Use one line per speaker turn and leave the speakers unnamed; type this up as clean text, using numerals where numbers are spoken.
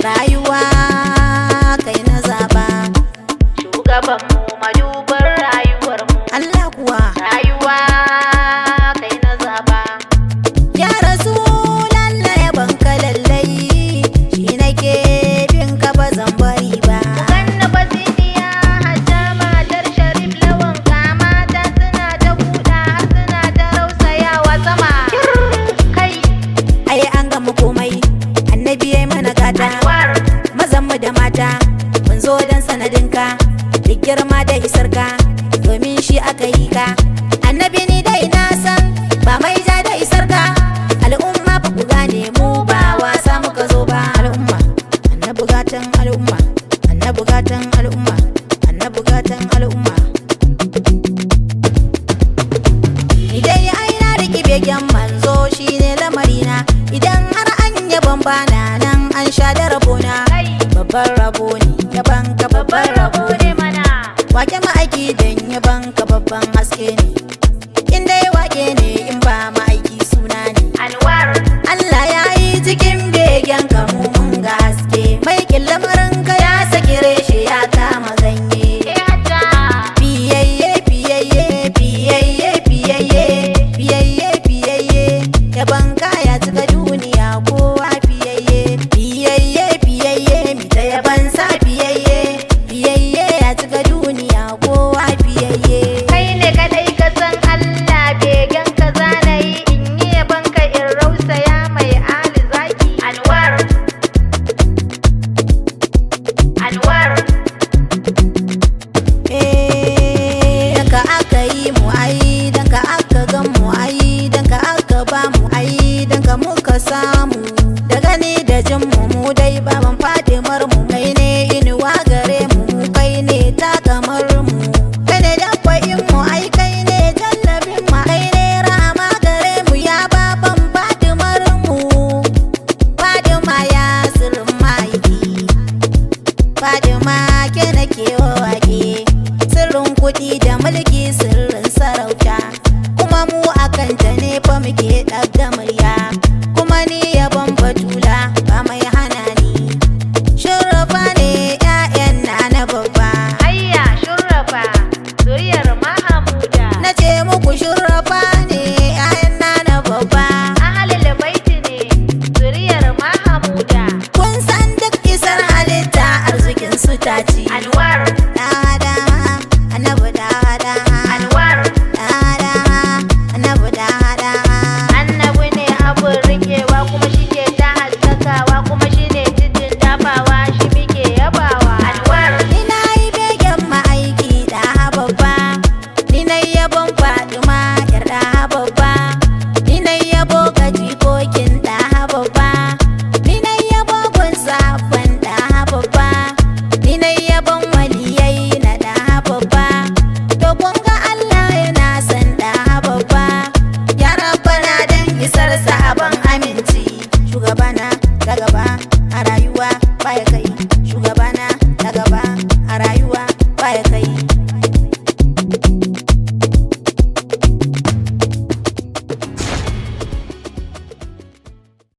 rayuwa kai na zaba,
shugaban mu madubar rayuwar mu.
Allah kuwa
Rayuwa kai na zaba.
ya rasu lallai banka lallai, shi nake bin ka ba zan bari ba.
Ganna basiniya hajja matar Sharif Lawan, kamata suna ta buɗa suna ta rausayawa sama. Kai
Ai an gama komai, annabi yayi mana gata,
Anwar
mazan mu da mata mun zo dan sanadinka, da girma da isarka, domin shi aka yi ka. Annabi ni dai na san ba mai ja da isarka, al'umma ba ku gane mu ba wasa muka zo ba. Al'umma annabi gatan al'umma, annabi gatan al'umma, annabi gatan al'umma. Ni dai ai na riki begen manzo shine lamarina, idan har an yaban bana nan an sha da rabona.
kai
Babban rabo ne yaban ka babban rabo ne,
ne mana.
wake ma'aiki dan yaban ka babban haske ne, in dai wake ne in ba ma'aiki suna ne.
Anwar
Allah ya yi cikin begen ka mu mun ga haske, mai lamarin ka ya saki reshe ya kama ganye.
ke hajja.
Fiyayye fiyayye fiyayye fiyayye fiyayye fiyayye, yaban ka ya cika duniya kowa fiyayye. Fiyayye fiyayye mi ta yaban sa fiyayye, fiyayye ya cika duniya kowa fiyayye.
Kai ne kadai ka san Allah, begen ka zanayi in yi yaban ka in rausaya mai ali zaki. Anwar Anwar
Danka aka yi mu ai, danka aka gan mu ai, danka aka ba mu ai, danka muka samu. Da gani da jin mu dai baban Fatimar mu, kai ne inuwa gare mu, kai ne takamar mu, kai ne dabbayin mu ai, kai ne tallafin mu, kai ne rama gare mu ya baban Fatimar mu. Fatima ya sirrin mahaifi, Fatima ke nake wake, sirrin kuɗi da